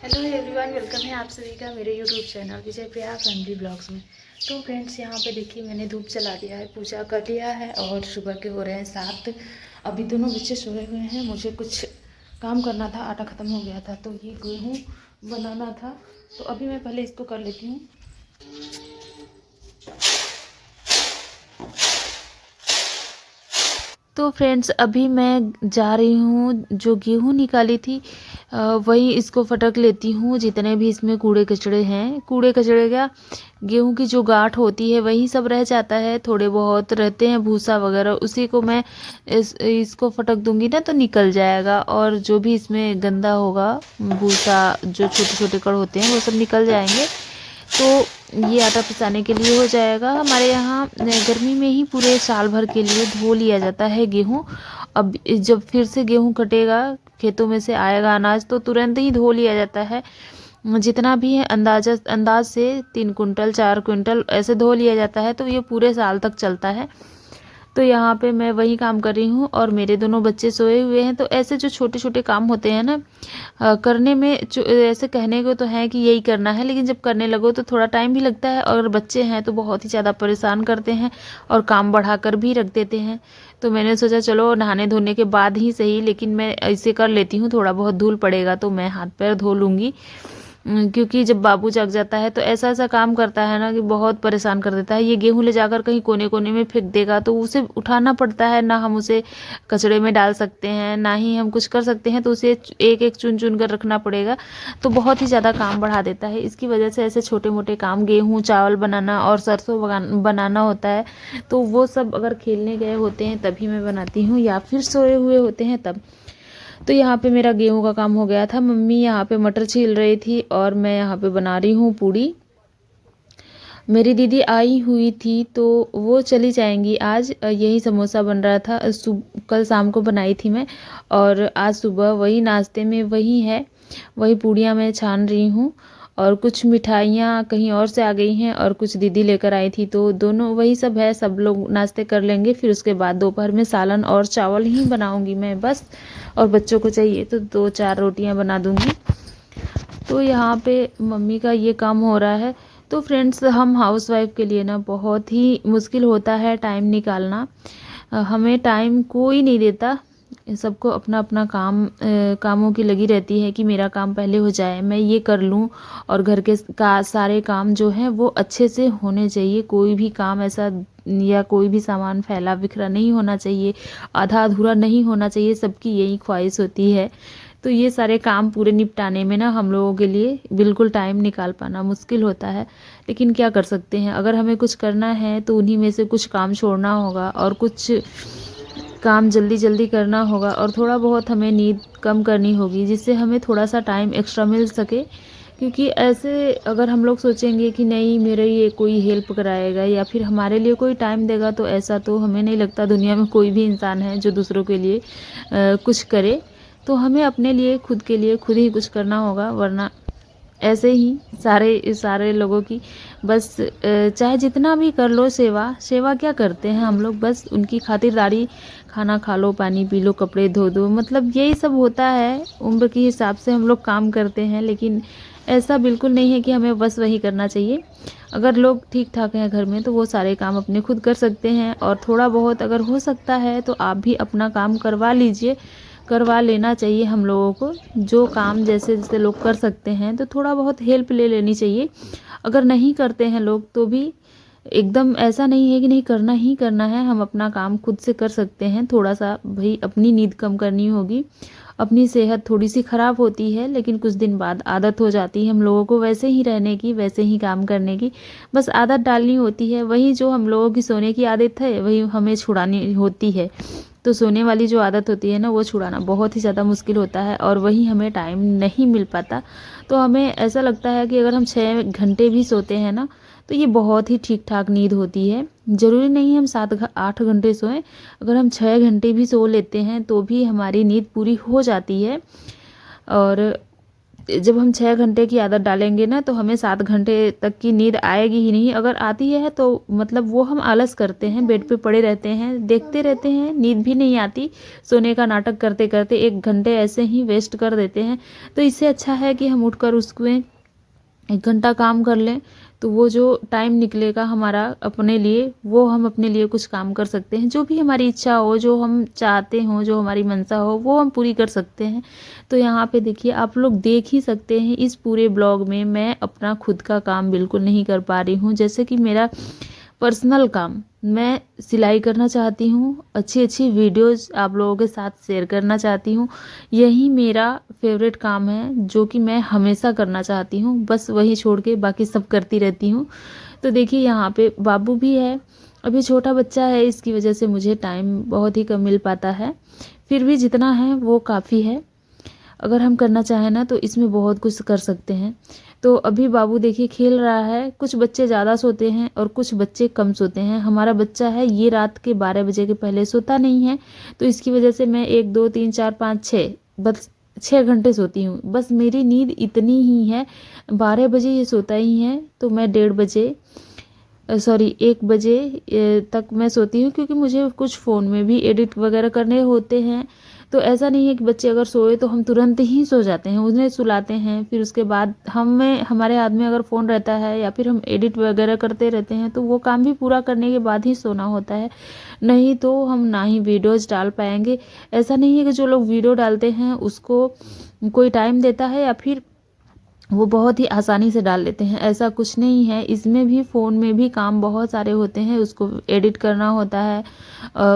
Hello everyone, welcome है आप सभी का मेरे यूट्यूब चैनल विजय प्रिया फैमिली ब्लॉग्स में। तो फ्रेंड्स, यहाँ पे देखिए मैंने धूप जला दिया है, पूजा कर लिया है और सुबह के हो रहे हैं 7। अभी दोनों बच्चे सोए हुए हैं। मुझे कुछ काम करना था, आटा ख़त्म हो गया था तो ये गेहूँ बनाना था। तो अभी मैं पहले इसको कर लेती हूँ। तो फ्रेंड्स, अभी मैं जा रही हूँ, जो गेहूँ निकाली थी वही इसको फटक लेती हूँ। जितने भी इसमें कूड़े कचड़े हैं, कूड़े कचड़े क्या, गेहूँ की जो गांठ होती है वही सब रह जाता है। थोड़े बहुत रहते हैं भूसा वगैरह, उसी को मैं इसको फटक दूंगी ना तो निकल जाएगा। और जो भी इसमें गंदा होगा, भूसा जो छोटे छोटे कण होते हैं वो सब निकल जाएंगे। तो ये आटा पिसाने के लिए हो जाएगा। हमारे यहाँ गर्मी में ही पूरे साल भर के लिए धो लिया जाता है गेहूँ। अब जब फिर से गेहूँ कटेगा, खेतों में से आएगा अनाज, तो तुरंत ही धो लिया जाता है। जितना भी है अंदाज से 3 कुंटल 4 कुंटल ऐसे धो लिया जाता है, तो ये पूरे साल तक चलता है। तो यहाँ पे मैं वही काम कर रही हूँ और मेरे दोनों बच्चे सोए हुए हैं। तो ऐसे जो छोटे छोटे काम होते हैं ना, करने में ऐसे कहने को तो है कि यही करना है, लेकिन जब करने लगो तो थोड़ा टाइम भी लगता है। और बच्चे हैं तो बहुत ही ज़्यादा परेशान करते हैं और काम बढ़ा कर भी रख देते हैं। तो मैंने सोचा चलो नहाने धोने के बाद ही सही, लेकिन मैं ऐसे कर लेती हूँ। थोड़ा बहुत धूल पड़ेगा तो मैं हाथ पैर धो लूँगी, क्योंकि जब बाबू जग जाता है तो ऐसा ऐसा काम करता है ना कि बहुत परेशान कर देता है। ये गेहूं ले जाकर कहीं कोने कोने में फेंक देगा तो उसे उठाना पड़ता है, ना हम उसे कचड़े में डाल सकते हैं ना ही हम कुछ कर सकते हैं। तो उसे एक एक चुन चुन कर रखना पड़ेगा, तो बहुत ही ज़्यादा काम बढ़ा देता है। इसकी वजह से ऐसे छोटे मोटे काम, गेहूँ चावल बनाना और सरसों बनाना होता है, तो वो सब अगर खेलने गए होते हैं तभी मैं बनाती हूँ, या फिर सोए हुए होते हैं तब। तो यहाँ पे मेरा गेहूं का काम हो गया था। मम्मी यहाँ पे मटर छील रही थी और मैं यहाँ पे बना रही हूँ पूड़ी। मेरी दीदी आई हुई थी तो वो चली जाएंगी आज। यही समोसा बन रहा था, कल शाम को बनाई थी मैं, और आज सुबह वही नाश्ते में वही है। वही पूड़ियाँ मैं छान रही हूँ और कुछ मिठाइयाँ कहीं और से आ गई हैं और कुछ दीदी लेकर आई थी, तो दोनों वही सब है। सब लोग नाश्ते कर लेंगे, फिर उसके बाद दोपहर में सालन और चावल ही बनाऊंगी मैं बस। और बच्चों को चाहिए तो 2-4 रोटियां बना दूंगी। तो यहाँ पे मम्मी का ये काम हो रहा है। तो फ्रेंड्स, हम हाउसवाइफ के लिए ना बहुत ही मुश्किल होता है टाइम निकालना। हमें टाइम कोई नहीं देता। सबको अपना अपना कामों की लगी रहती है कि मेरा काम पहले हो जाए, मैं ये कर लूँ। और घर के सारे काम जो हैं वो अच्छे से होने चाहिए। कोई भी काम ऐसा या कोई भी सामान फैला बिखरा नहीं होना चाहिए, आधा अधूरा नहीं होना चाहिए। सबकी यही ख्वाहिश होती है। तो ये सारे काम पूरे निपटाने में ना हम लोगों के लिए बिल्कुल टाइम निकाल पाना मुश्किल होता है। लेकिन क्या कर सकते हैं, अगर हमें कुछ करना है तो उन्हीं में से कुछ काम छोड़ना होगा और कुछ काम जल्दी जल्दी करना होगा, और थोड़ा बहुत हमें नींद कम करनी होगी जिससे हमें थोड़ा सा टाइम एक्स्ट्रा मिल सके। क्योंकि ऐसे अगर हम लोग सोचेंगे कि नहीं मेरे ये कोई हेल्प कराएगा या फिर हमारे लिए कोई टाइम देगा, तो ऐसा तो हमें नहीं लगता दुनिया में कोई भी इंसान है जो दूसरों के लिए कुछ करे। तो हमें अपने लिए, खुद के लिए खुद ही कुछ करना होगा, वरना ऐसे ही सारे सारे लोगों की बस चाहे जितना भी कर लो, सेवा सेवा क्या करते हैं हम लोग, बस उनकी खातिरदारी। खाना खा लो, पानी पी लो, कपड़े धो दो, मतलब यही सब होता है। उम्र के हिसाब से हम लोग काम करते हैं, लेकिन ऐसा बिल्कुल नहीं है कि हमें बस वही करना चाहिए। अगर लोग ठीक ठाक हैं घर में तो वो सारे काम अपने खुद कर सकते हैं। और थोड़ा बहुत अगर हो सकता है तो आप भी अपना काम करवा लीजिए, करवा लेना चाहिए हम लोगों को। जो काम जैसे जैसे लोग कर सकते हैं तो थोड़ा बहुत हेल्प ले लेनी चाहिए। अगर नहीं करते हैं लोग तो भी एकदम ऐसा नहीं है कि नहीं करना ही करना है। हम अपना काम खुद से कर सकते हैं। थोड़ा सा भाई अपनी नींद कम करनी होगी। अपनी सेहत थोड़ी सी ख़राब होती है, लेकिन कुछ दिन बाद आदत हो जाती है हम लोगों को वैसे ही रहने की, वैसे ही काम करने की। बस आदत डालनी होती है। वही जो हम लोगों की सोने की आदत है वही हमें छुड़ानी होती है। तो सोने वाली जो आदत होती है ना, वो छुड़ाना बहुत ही ज़्यादा मुश्किल होता है और वही हमें टाइम नहीं मिल पाता। तो हमें ऐसा लगता है कि अगर हम 6 घंटे भी सोते हैं ना तो ये बहुत ही ठीक ठाक नींद होती है। ज़रूरी नहीं हम 7-8 घंटे सोएं, अगर हम 6 घंटे भी सो लेते हैं तो भी हमारी नींद पूरी हो जाती है। और जब हम 6 घंटे की आदत डालेंगे ना तो हमें 7 घंटे तक की नींद आएगी ही नहीं। अगर आती है तो मतलब वो हम आलस करते हैं, बेड पे पड़े रहते हैं, देखते रहते हैं, नींद भी नहीं आती। सोने का नाटक करते करते 1 घंटे ऐसे ही वेस्ट कर देते हैं। तो इससे अच्छा है कि हम उठकर उसमें 1 घंटा काम कर लें, तो वो जो टाइम निकलेगा हमारा अपने लिए, वो हम अपने लिए कुछ काम कर सकते हैं। जो भी हमारी इच्छा हो, जो हम चाहते हों, जो हमारी मंशा हो, वो हम पूरी कर सकते हैं। तो यहाँ पे देखिए, आप लोग देख ही सकते हैं इस पूरे ब्लॉग में मैं अपना खुद का काम बिल्कुल नहीं कर पा रही हूँ। जैसे कि मेरा पर्सनल काम, मैं सिलाई करना चाहती हूँ, अच्छी अच्छी वीडियोज़ आप लोगों के साथ शेयर करना चाहती हूँ। यही मेरा फेवरेट काम है जो कि मैं हमेशा करना चाहती हूँ। बस वही छोड़ के बाकी सब करती रहती हूँ। तो देखिए, यहाँ पे बाबू भी है, अभी छोटा बच्चा है, इसकी वजह से मुझे टाइम बहुत ही कम मिल पाता है। फिर भी जितना है वो काफ़ी है। अगर हम करना चाहें ना तो इसमें बहुत कुछ कर सकते हैं। तो अभी बाबू देखिए खेल रहा है। कुछ बच्चे ज़्यादा सोते हैं और कुछ बच्चे कम सोते हैं। हमारा बच्चा है ये रात के 12 बजे के पहले सोता नहीं है, तो इसकी वजह से मैं 1 2 3 4 5 6 बस 6 घंटे सोती हूँ। बस मेरी नींद इतनी ही है। 12 बजे ये सोता ही है तो मैं 1:30 1 बजे तक मैं सोती हूँ, क्योंकि मुझे कुछ फ़ोन में भी एडिट वगैरह करने होते हैं। तो ऐसा नहीं है कि बच्चे अगर सोए तो हम तुरंत ही सो जाते हैं, उन्हें सुलाते हैं, फिर उसके बाद हमारे हाथ में अगर फ़ोन रहता है या फिर हम एडिट वगैरह करते रहते हैं तो वो काम भी पूरा करने के बाद ही सोना होता है। नहीं तो हम ना ही वीडियोज़ डाल पाएंगे। ऐसा नहीं है कि जो लोग वीडियो डालते हैं उसको कोई टाइम देता है या फिर वो बहुत ही आसानी से डाल लेते हैं, ऐसा कुछ नहीं है। इसमें भी फ़ोन में भी काम बहुत सारे होते हैं, उसको एडिट करना होता है,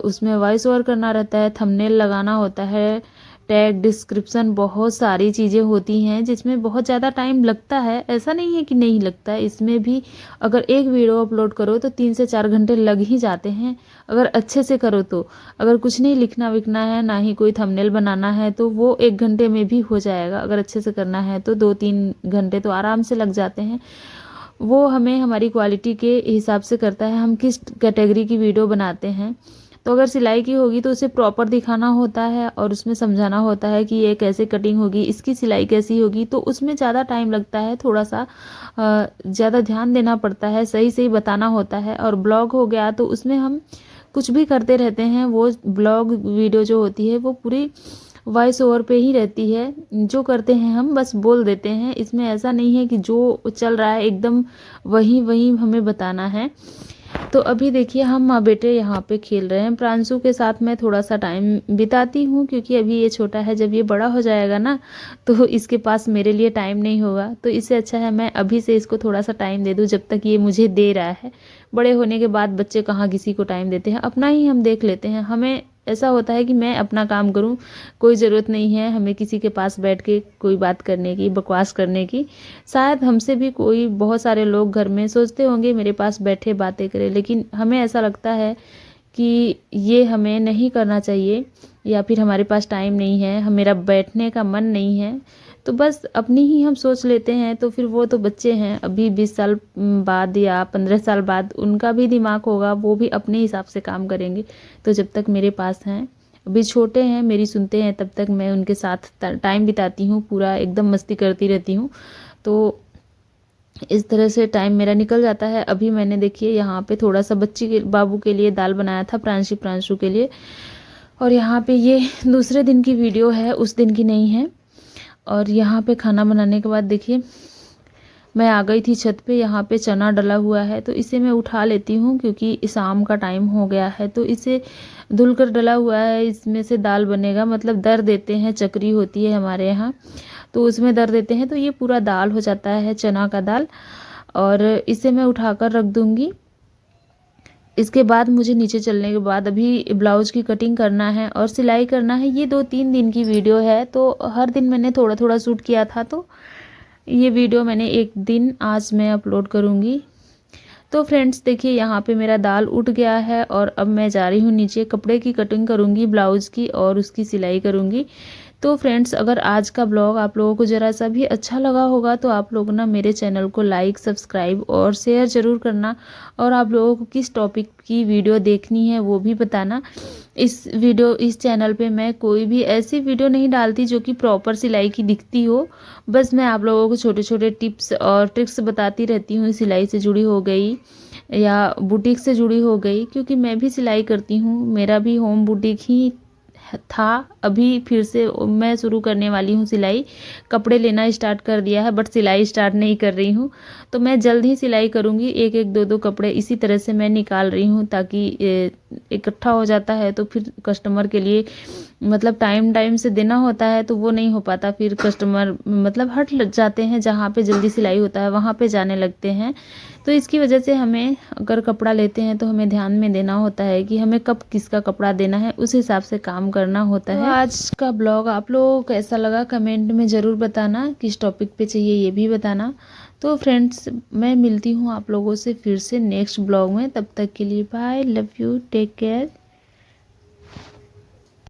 उसमें वॉइस ओवर करना रहता है, थंबनेल लगाना होता है, टैग, डिस्क्रिप्शन, बहुत सारी चीज़ें होती हैं जिसमें बहुत ज़्यादा टाइम लगता है। ऐसा नहीं है कि नहीं लगता है, इसमें भी अगर एक वीडियो अपलोड करो तो 3 से 4 घंटे लग ही जाते हैं, अगर अच्छे से करो तो। अगर कुछ नहीं लिखना विखना है, ना ही कोई थंबनेल बनाना है, तो वो 1 घंटे में भी हो जाएगा। अगर अच्छे से करना है तो 2-3 घंटे तो आराम से लग जाते हैं। वो हमें हमारी क्वालिटी के हिसाब से करता है, हम किस कैटेगरी की वीडियो बनाते हैं। तो अगर सिलाई की होगी तो उसे प्रॉपर दिखाना होता है और उसमें समझाना होता है कि ये कैसे कटिंग होगी, इसकी सिलाई कैसी होगी, तो उसमें ज़्यादा टाइम लगता है, थोड़ा सा ज़्यादा ध्यान देना पड़ता है, सही सही बताना होता है। और ब्लॉग हो गया तो उसमें हम कुछ भी करते रहते हैं, वो ब्लॉग वीडियो जो होती है वो पूरी वॉइस ओवर पे ही रहती है। जो करते हैं हम बस बोल देते हैं, इसमें ऐसा नहीं है कि जो चल रहा है एकदम वही वही हमें बताना है। तो अभी देखिए, हम माँ बेटे यहाँ पे खेल रहे हैं। प्रांशु के साथ मैं थोड़ा सा टाइम बिताती हूँ, क्योंकि अभी ये छोटा है, जब ये बड़ा हो जाएगा ना तो इसके पास मेरे लिए टाइम नहीं होगा। तो इससे अच्छा है मैं अभी से इसको थोड़ा सा टाइम दे दूँ, जब तक ये मुझे दे रहा है। बड़े होने के बाद बच्चे कहाँ किसी को टाइम देते हैं, अपना ही हम देख लेते हैं। हमें ऐसा होता है कि मैं अपना काम करूं, कोई ज़रूरत नहीं है हमें किसी के पास बैठ के कोई बात करने की, बकवास करने की। शायद हमसे भी कोई, बहुत सारे लोग घर में सोचते होंगे मेरे पास बैठे बातें करें, लेकिन हमें ऐसा लगता है कि ये हमें नहीं करना चाहिए, या फिर हमारे पास टाइम नहीं है, मेरा बैठने का मन नहीं है। तो बस अपनी ही हम सोच लेते हैं। तो फिर वो तो बच्चे हैं, अभी 20 साल बाद या 15 साल बाद उनका भी दिमाग होगा, वो भी अपने हिसाब से काम करेंगे। तो जब तक मेरे पास हैं, अभी छोटे हैं, मेरी सुनते हैं, तब तक मैं उनके साथ टाइम बिताती हूँ, पूरा एकदम मस्ती करती रहती हूँ। तो इस तरह से टाइम मेरा निकल जाता है। अभी मैंने देखिए यहाँ पे थोड़ा सा बाबू के लिए दाल बनाया था, प्रांशु के लिए। और यहाँ पे ये दूसरे दिन की वीडियो है, उस दिन की नहीं है। और यहाँ पे खाना बनाने के बाद देखिए, मैं आ गई थी छत पे। यहाँ पे चना डला हुआ है तो इसे मैं उठा लेती हूँ, क्योंकि शाम का टाइम हो गया है। तो इसे धुलकर डला हुआ है, इसमें से दाल बनेगा। मतलब दर देते हैं, चकरी होती है हमारे यहाँ, तो उसमें दर देते हैं, तो ये पूरा दाल हो जाता है, चना का दाल। और इसे मैं उठाकर रख दूँगी। इसके बाद मुझे नीचे चलने के बाद अभी ब्लाउज़ की कटिंग करना है और सिलाई करना है। ये 2-3 दिन की वीडियो है, तो हर दिन मैंने थोड़ा थोड़ा शूट किया था, तो ये वीडियो मैंने एक दिन आज मैं अपलोड करूँगी। तो फ्रेंड्स देखिए, यहाँ पे मेरा दाल उठ गया है और अब मैं जा रही हूँ नीचे, कपड़े की कटिंग करूँगी, ब्लाउज़ की, और उसकी सिलाई करूँगी। तो फ्रेंड्स, अगर आज का ब्लॉग आप लोगों को ज़रा सा भी अच्छा लगा होगा तो आप लोग ना मेरे चैनल को लाइक, सब्सक्राइब और शेयर ज़रूर करना। और आप लोगों को किस टॉपिक की वीडियो देखनी है वो भी बताना। इस चैनल पे मैं कोई भी ऐसी वीडियो नहीं डालती जो कि प्रॉपर सिलाई की दिखती हो। बस मैं आप लोगों को छोटे छोटे टिप्स और ट्रिक्स बताती रहती हूँ, सिलाई से जुड़ी हो गई या बुटीक से जुड़ी हो गई, क्योंकि मैं भी सिलाई करती हूँ। मेरा भी होम बुटीक ही था, अभी फिर से मैं शुरू करने वाली हूँ सिलाई। कपड़े लेना स्टार्ट कर दिया है बट सिलाई स्टार्ट नहीं कर रही हूँ। तो मैं जल्द ही सिलाई करूँगी। एक एक दो दो कपड़े इसी तरह से मैं निकाल रही हूँ, ताकि इकट्ठा हो जाता है तो फिर कस्टमर के लिए मतलब टाइम से देना होता है, तो वो नहीं हो पाता। फिर कस्टमर मतलब हट लग जाते हैं, जहाँ पे जल्दी सिलाई होता है वहाँ पे जाने लगते हैं। तो इसकी वजह से हमें अगर कपड़ा लेते हैं तो हमें ध्यान में देना होता है कि हमें कब किसका कपड़ा देना है, उस हिसाब से काम करना होता है। आज का ब्लॉग आप लोगों को कैसा लगा कमेंट में ज़रूर बताना, किस टॉपिक पे चाहिए ये भी बताना। तो फ्रेंड्स, मैं मिलती हूँ आप लोगों से फिर से नेक्स्ट ब्लॉग में। तब तक के लिए bye, love you, take care.